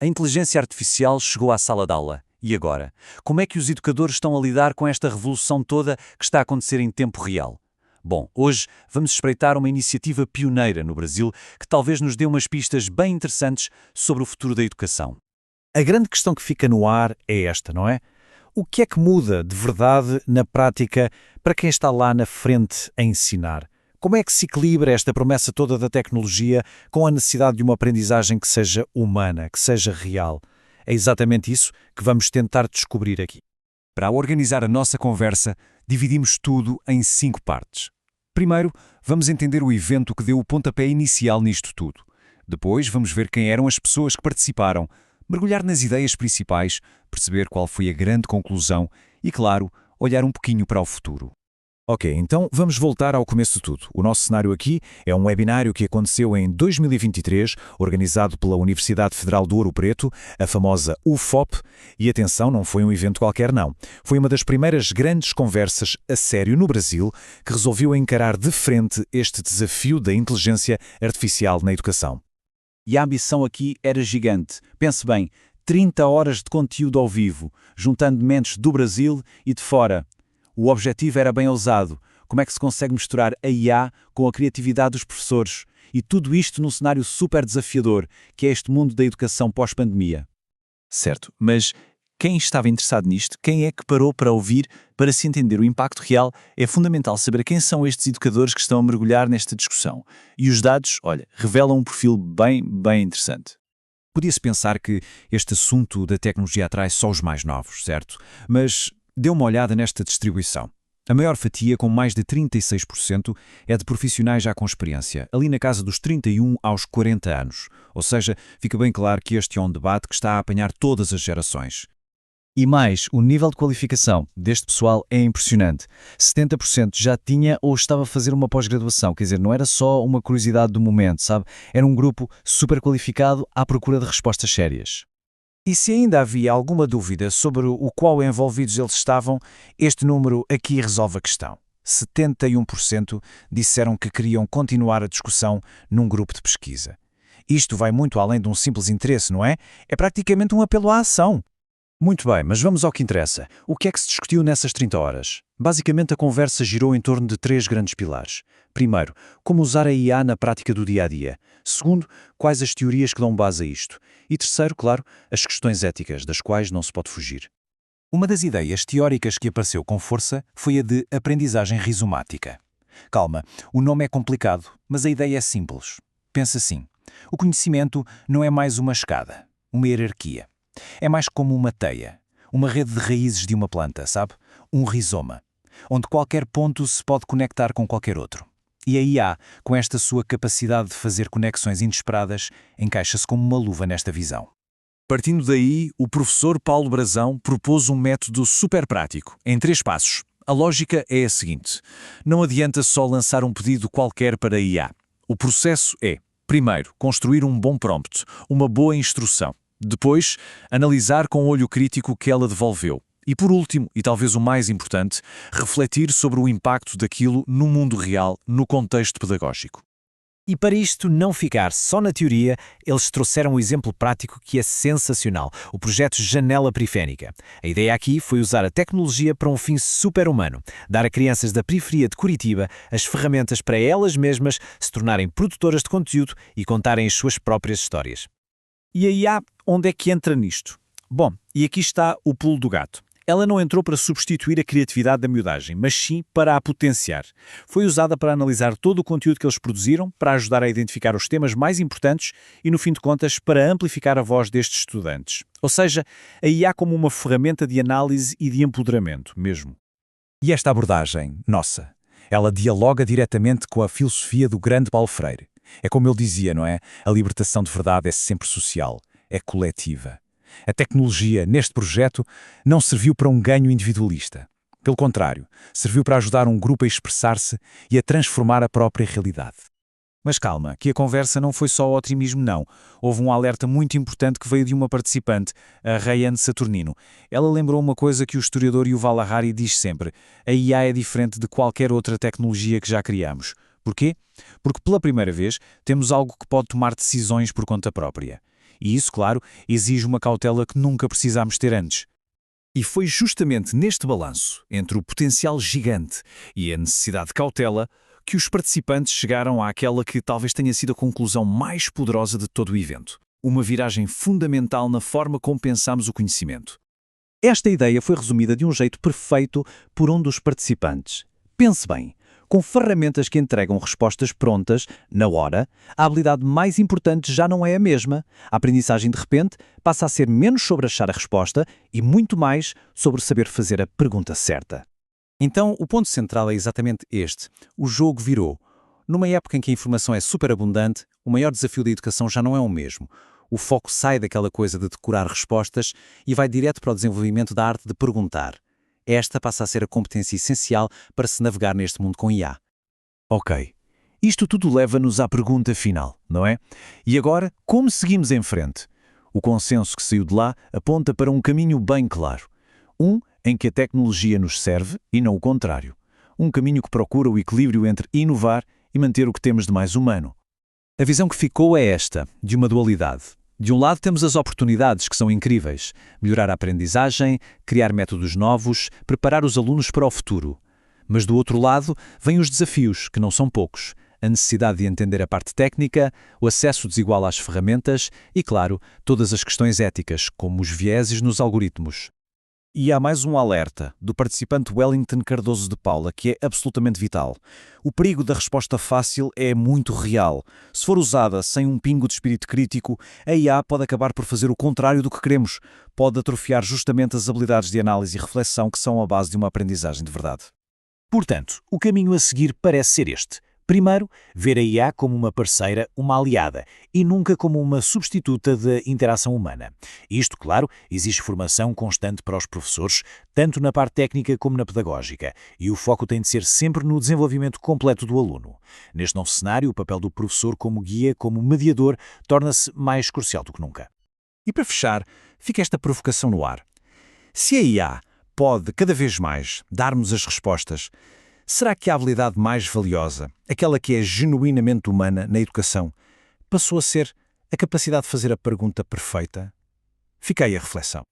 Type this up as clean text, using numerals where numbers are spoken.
A inteligência artificial chegou à sala de aula. E agora? Como é que os educadores estão a lidar com esta revolução toda que está a acontecer em tempo real? Bom, hoje vamos espreitar uma iniciativa pioneira no Brasil que talvez nos dê umas pistas bem interessantes sobre o futuro da educação. A grande questão que fica no ar é esta, não é? O que é que muda de verdade na prática para quem está lá na frente a ensinar? Como é que se equilibra esta promessa toda da tecnologia com a necessidade de uma aprendizagem que seja humana, que seja real? É exatamente isso que vamos tentar descobrir aqui. Para organizar a nossa conversa, dividimos tudo em 5 partes. Primeiro, vamos entender o evento que deu o pontapé inicial nisto tudo. Depois, vamos ver quem eram as pessoas que participaram, mergulhar nas ideias principais, perceber qual foi a grande conclusão e, claro, olhar um pouquinho para o futuro. Ok, então vamos voltar ao começo de tudo. O nosso cenário aqui é um webinário que aconteceu em 2023, organizado pela Universidade Federal do Ouro Preto, a famosa UFOP, e atenção, não foi um evento qualquer não. Foi uma das primeiras grandes conversas a sério no Brasil que resolveu encarar de frente este desafio da inteligência artificial na educação. E a ambição aqui era gigante. Pense bem, 30 horas de conteúdo ao vivo, juntando mentes do Brasil e de fora. O objetivo era bem ousado. Como é que se consegue misturar a IA com a criatividade dos professores? E tudo isto num cenário super desafiador, que é este mundo da educação pós-pandemia. Certo, mas quem estava interessado nisto, quem é que parou para ouvir, para se entender o impacto real, é fundamental saber quem são estes educadores que estão a mergulhar nesta discussão. E os dados, olha, revelam um perfil bem interessante. Podia-se pensar que este assunto da tecnologia atrai só os mais novos, certo? Mas dê uma olhada nesta distribuição. A maior fatia, com mais de 36%, é de profissionais já com experiência, ali na casa dos 31 aos 40 anos. Ou seja, fica bem claro que este é um debate que está a apanhar todas as gerações. E mais, o nível de qualificação deste pessoal é impressionante. 70% já tinha ou estava a fazer uma pós-graduação, quer dizer, não era só uma curiosidade do momento, sabe? Era um grupo super qualificado à procura de respostas sérias. E se ainda havia alguma dúvida sobre o qual envolvidos eles estavam, este número aqui resolve a questão. 71% disseram que queriam continuar a discussão num grupo de pesquisa. Isto vai muito além de um simples interesse, não é? É praticamente um apelo à ação. Muito bem, mas vamos ao que interessa. O que é que se discutiu nessas 30 horas? Basicamente, a conversa girou em torno de 3 grandes pilares. Primeiro, como usar a IA na prática do dia-a-dia. Segundo, quais as teorias que dão base a isto. E terceiro, claro, as questões éticas, das quais não se pode fugir. Uma das ideias teóricas que apareceu com força foi a de aprendizagem rizomática. Calma, o nome é complicado, mas a ideia é simples. Pensa assim, o conhecimento não é mais uma escada, uma hierarquia. É mais como uma teia, uma rede de raízes de uma planta, sabe? Um rizoma, onde qualquer ponto se pode conectar com qualquer outro. E a IA, com esta sua capacidade de fazer conexões inesperadas, encaixa-se como uma luva nesta visão. Partindo daí, o professor Paulo Brazão propôs um método super prático, em 3 passos. A lógica é a seguinte: não adianta só lançar um pedido qualquer para a IA. O processo é, primeiro, construir um bom prompt, uma boa instrução. Depois, analisar com olho crítico o que ela devolveu. E por último, e talvez o mais importante, refletir sobre o impacto daquilo no mundo real, no contexto pedagógico. E para isto não ficar só na teoria, eles trouxeram um exemplo prático que é sensacional, o projeto Janela Periférica. A ideia aqui foi usar a tecnologia para um fim super-humano, dar a crianças da periferia de Curitiba as ferramentas para elas mesmas se tornarem produtoras de conteúdo e contarem as suas próprias histórias. E a IA, onde é que entra nisto? Bom, e aqui está o pulo do gato. Ela não entrou para substituir a criatividade da miudagem, mas sim para a potenciar. Foi usada para analisar todo o conteúdo que eles produziram, para ajudar a identificar os temas mais importantes e, no fim de contas, para amplificar a voz destes estudantes. Ou seja, a IA como uma ferramenta de análise e de empoderamento mesmo. E esta abordagem, nossa, ela dialoga diretamente com a filosofia do grande Paulo Freire. É como ele dizia, não é? A libertação de verdade é sempre social, é coletiva. A tecnologia, neste projeto, não serviu para um ganho individualista. Pelo contrário, serviu para ajudar um grupo a expressar-se e a transformar a própria realidade. Mas calma, que a conversa não foi só otimismo, não. Houve um alerta muito importante que veio de uma participante, a Rayane Saturnino. Ela lembrou uma coisa que o historiador Yuval Harari diz sempre: a IA é diferente de qualquer outra tecnologia que já criamos. Porquê? Porque pela primeira vez temos algo que pode tomar decisões por conta própria. E isso, claro, exige uma cautela que nunca precisámos ter antes. E foi justamente neste balanço, entre o potencial gigante e a necessidade de cautela, que os participantes chegaram àquela que talvez tenha sido a conclusão mais poderosa de todo o evento. Uma viragem fundamental na forma como pensamos o conhecimento. Esta ideia foi resumida de um jeito perfeito por um dos participantes. Pense bem, com ferramentas que entregam respostas prontas, na hora, a habilidade mais importante já não é a mesma. A aprendizagem, de repente, passa a ser menos sobre achar a resposta e muito mais sobre saber fazer a pergunta certa. Então, o ponto central é exatamente este. O jogo virou. Numa época em que a informação é superabundante, o maior desafio da educação já não é o mesmo. O foco sai daquela coisa de decorar respostas e vai direto para o desenvolvimento da arte de perguntar. Esta passa a ser a competência essencial para se navegar neste mundo com IA. Ok, isto tudo leva-nos à pergunta final, não é? E agora, como seguimos em frente? O consenso que saiu de lá aponta para um caminho bem claro. Um em que a tecnologia nos serve e não o contrário. Um caminho que procura o equilíbrio entre inovar e manter o que temos de mais humano. A visão que ficou é esta, de uma dualidade. De um lado temos as oportunidades, que são incríveis. Melhorar a aprendizagem, criar métodos novos, preparar os alunos para o futuro. Mas do outro lado, vêm os desafios, que não são poucos. A necessidade de entender a parte técnica, o acesso desigual às ferramentas e, claro, todas as questões éticas, como os vieses nos algoritmos. E há mais um alerta, do participante Wellington Cardoso de Paula, que é absolutamente vital. O perigo da resposta fácil é muito real. Se for usada sem um pingo de espírito crítico, a IA pode acabar por fazer o contrário do que queremos. Pode atrofiar justamente as habilidades de análise e reflexão que são a base de uma aprendizagem de verdade. Portanto, o caminho a seguir parece ser este. Primeiro, ver a IA como uma parceira, uma aliada, e nunca como uma substituta da interação humana. Isto, claro, exige formação constante para os professores, tanto na parte técnica como na pedagógica, e o foco tem de ser sempre no desenvolvimento completo do aluno. Neste novo cenário, o papel do professor como guia, como mediador, torna-se mais crucial do que nunca. E para fechar, fica esta provocação no ar. Se a IA pode, cada vez mais, dar-nos as respostas, será que a habilidade mais valiosa, aquela que é genuinamente humana na educação, passou a ser a capacidade de fazer a pergunta perfeita? Fica aí a reflexão.